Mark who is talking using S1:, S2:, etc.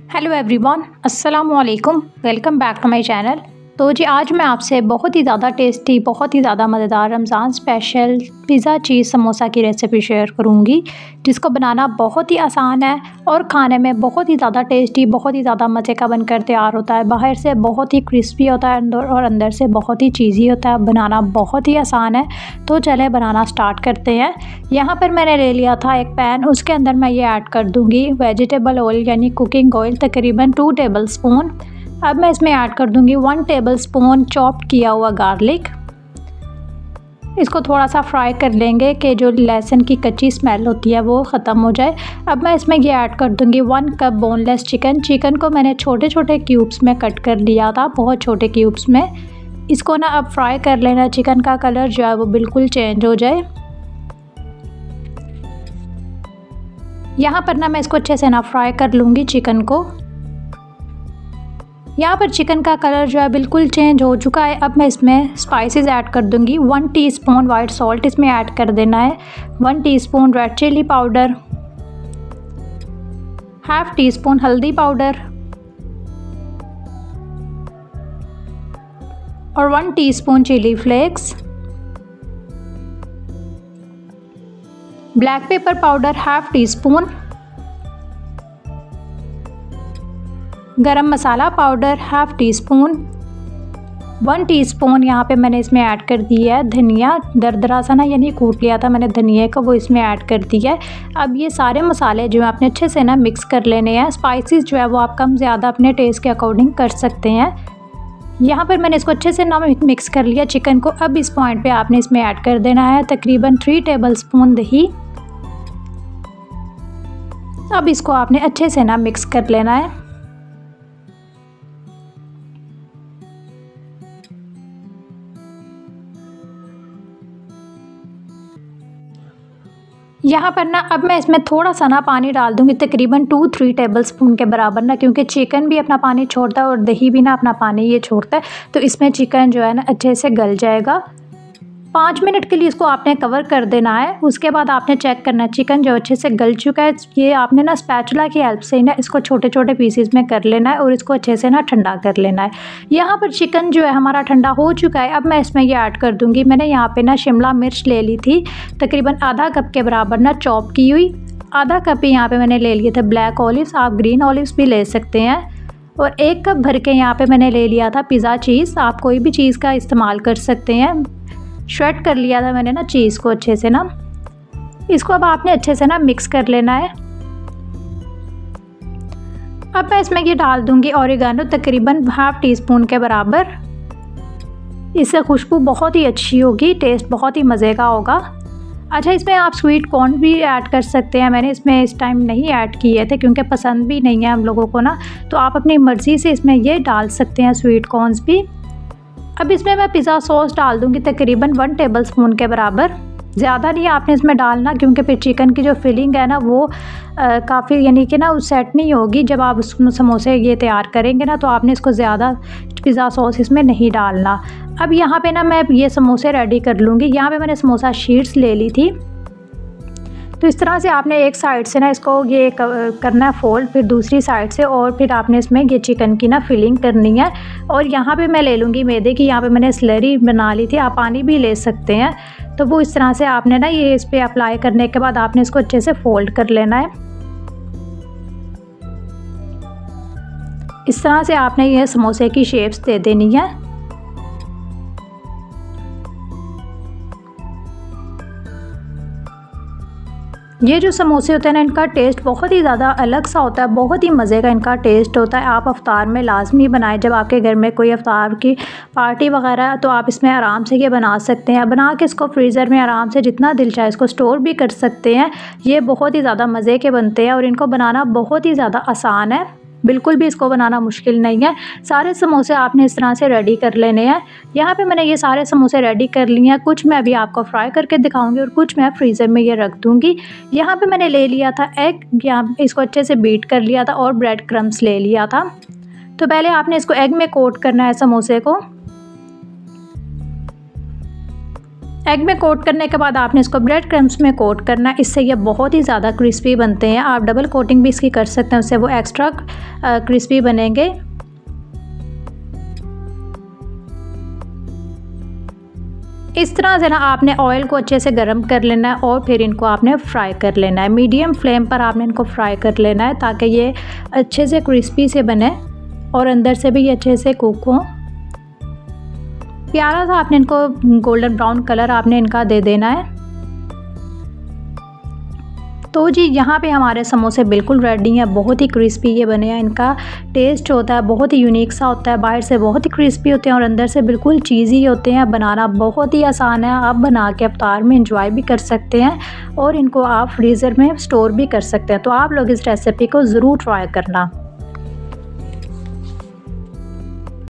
S1: Hello everyone, अस्सलाम वालेकुम। Welcome back to my channel. तो जी आज मैं आपसे बहुत ही ज़्यादा टेस्टी, बहुत ही ज़्यादा मज़ेदार रमज़ान स्पेशल पिज़्ज़ा चीज़ समोसा की रेसिपी शेयर करूंगी, जिसको बनाना बहुत ही आसान है और खाने में बहुत ही ज़्यादा टेस्टी, बहुत ही ज़्यादा मज़े का बनकर तैयार होता है। बाहर से बहुत ही क्रिस्पी होता है और अंदर से बहुत ही चीज़ी होता है। बनाना बहुत ही आसान है, तो चले बनाना स्टार्ट करते हैं। यहाँ पर मैंने ले लिया था एक पैन, उसके अंदर मैं ये ऐड कर दूँगी वेजिटेबल ऑयल यानी कुकिंग ऑयल, तकरीबन 2 टेबल स्पून। अब मैं इसमें ऐड कर दूंगी 1 टेबल स्पून चॉप किया हुआ गार्लिक। इसको थोड़ा सा फ्राई कर लेंगे कि जो लहसुन की कच्ची स्मेल होती है वो ख़त्म हो जाए। अब मैं इसमें ये ऐड कर दूंगी 1 कप बोनलेस चिकन को मैंने छोटे छोटे क्यूब्स में कट कर लिया था, बहुत छोटे क्यूब्स में। इसको ना अब फ्राई कर लेना, चिकन का कलर जो है वो बिल्कुल चेंज हो जाए। यहाँ पर ना मैं इसको अच्छे से ना फ्राई कर लूँगी चिकन को। यहाँ पर चिकन का कलर जो है बिल्कुल चेंज हो चुका है। अब मैं इसमें स्पाइसेस ऐड कर दूंगी। 1 टीस्पून वाइट सॉल्ट इसमें ऐड कर देना है, 1 teaspoon red chilli powder, half teaspoon हल्दी पाउडर और 1 teaspoon chilli flakes, black pepper powder half teaspoon, garam masala powder half teaspoon, 1 teaspoon यहाँ पे मैंने इसमें ऐड कर दिया है धनिया, दरदरा सा ना यानी कूट लिया था मैंने धनिया को, वो इसमें ऐड कर दिया है। अब ये सारे मसाले जो है आपने अच्छे से ना मिक्स कर लेने हैं। स्पाइसेस जो है वो आप कम ज़्यादा अपने टेस्ट के अकॉर्डिंग कर सकते हैं। यहाँ पर मैंने इसको अच्छे से ना मिक्स कर लिया चिकन को। अब इस पॉइंट पे आपने इसमें ऐड कर देना है तकरीबन 3 टेबल स्पून दही। अब इसको आपने अच्छे से ना मिक्स कर लेना है। यहाँ पर ना अब मैं इसमें थोड़ा सा ना पानी डाल दूँगी, तकरीबन 2-3 टेबल स्पून के बराबर ना, क्योंकि चिकन भी अपना पानी छोड़ता है और दही भी ना अपना पानी ये छोड़ता है, तो इसमें चिकन जो है ना अच्छे से गल जाएगा। 5 मिनट के लिए इसको आपने कवर कर देना है। उसके बाद आपने चेक करना है चिकन जो अच्छे से गल चुका है। ये आपने ना स्पैचुला की हेल्प से ना इसको छोटे छोटे पीसेस में कर लेना है और इसको अच्छे से ना ठंडा कर लेना है। यहाँ पर चिकन जो है हमारा ठंडा हो चुका है। अब मैं इसमें ये ऐड कर दूँगी, मैंने यहाँ पे ना शिमला मिर्च ले ली थी तकरीबन आधा कप के बराबर ना चॉप की हुई। आधा कप ही यहाँ पर मैंने ले लिए थे ब्लैक ऑलिव्स, आप ग्रीन ऑलिव्स भी ले सकते हैं। और 1 कप भर के यहाँ पर मैंने ले लिया था पिज़्ज़ा चीज़, आप कोई भी चीज़ का इस्तेमाल कर सकते हैं। श्रेड कर लिया था मैंने ना चीज़ को अच्छे से ना। इसको अब आपने अच्छे से ना मिक्स कर लेना है। अब मैं इसमें ये डाल दूंगी ऑरिगेनो तकरीबन हाफ टी स्पून के बराबर। इससे खुशबू बहुत ही अच्छी होगी, टेस्ट बहुत ही मज़े का होगा। अच्छा, इसमें आप स्वीट कॉर्न भी ऐड कर सकते हैं। मैंने इसमें इस टाइम नहीं ऐड किए थे क्योंकि पसंद भी नहीं है हम लोगों को ना, तो आप अपनी मर्ज़ी से इसमें ये डाल सकते हैं स्वीट कॉर्न्स भी। अब इसमें मैं पिज़्ज़ा सॉस डाल दूंगी तकरीबन 1 टेबल स्पून के बराबर। ज़्यादा नहीं आपने इसमें डालना, क्योंकि फिर चिकन की जो फिलिंग है ना वो काफ़ी यानी कि ना सेट नहीं होगी। जब आप उसमें समोसे ये तैयार करेंगे ना तो आपने इसको ज़्यादा पिज़्ज़ा सॉस इसमें नहीं डालना। अब यहाँ पे ना मैं ये समोसे रेडी कर लूँगी। यहाँ पे मैंने समोसा शीट्स ले ली थी, तो इस तरह से आपने एक साइड से ना इसको ये करना है फोल्ड, फिर दूसरी साइड से, और फिर आपने इसमें ये चिकन की ना फिलिंग करनी है। और यहाँ पे मैं ले लूँगी मैदे की, यहाँ पे मैंने स्लरी बना ली थी, आप पानी भी ले सकते हैं। तो वो इस तरह से आपने ना ये इस पर अप्लाई करने के बाद आपने इसको अच्छे से फोल्ड कर लेना है। इस तरह से आपने ये समोसे की शेप्स दे देनी है। ये जो समोसे होते हैं ना, इनका टेस्ट बहुत ही ज़्यादा अलग सा होता है, बहुत ही मज़े का इनका टेस्ट होता है। आप अफ्तार में लाजमी बनाएं, जब आपके घर में कोई अफ्तार की पार्टी वगैरह है तो आप इसमें आराम से ये बना सकते हैं। बना के इसको फ्रीज़र में आराम से जितना दिल चाहे इसको स्टोर भी कर सकते हैं। ये बहुत ही ज़्यादा मज़े के बनते हैं और इनको बनाना बहुत ही ज़्यादा आसान है, बिल्कुल भी इसको बनाना मुश्किल नहीं है। सारे समोसे आपने इस तरह से रेडी कर लेने हैं। यहाँ पे मैंने ये सारे समोसे रेडी कर लिए हैं। कुछ मैं अभी आपको फ्राई करके दिखाऊंगी और कुछ मैं फ्रीज़र में ये रख दूँगी। यहाँ पे मैंने ले लिया था एग, यहाँ इसको अच्छे से बीट कर लिया था और ब्रेड क्रम्स ले लिया था। तो पहले आपने इसको एग में कोट करना है समोसे को। एग में कोट करने के बाद आपने इसको ब्रेड क्रम्स में कोट करना है, इससे ये बहुत ही ज़्यादा क्रिस्पी बनते हैं। आप डबल कोटिंग भी इसकी कर सकते हैं, उससे वो एक्स्ट्रा क्रिस्पी बनेंगे। इस तरह से ना आपने ऑयल को अच्छे से गर्म कर लेना है और फिर इनको आपने फ्राई कर लेना है। मीडियम फ्लेम पर आपने इनको फ्राई कर लेना है ताकि ये अच्छे से क्रिस्पी से बने और अंदर से भी ये अच्छे से कुक हो। प्यारा सा आपने इनको गोल्डन ब्राउन कलर आपने इनका दे देना है। तो जी यहाँ पे हमारे समोसे बिल्कुल रेडी हैं, बहुत ही क्रिस्पी ये बने हैं। इनका टेस्ट होता है बहुत ही यूनिक सा होता है, बाहर से बहुत ही क्रिस्पी होते हैं और अंदर से बिल्कुल चीज़ी होते हैं। बनाना बहुत ही आसान है, आप बना के इफ्तार में एंजॉय भी कर सकते हैं और इनको आप फ्रीज़र में स्टोर भी कर सकते हैं। तो आप लोग इस रेसिपी को ज़रूर ट्राई करना।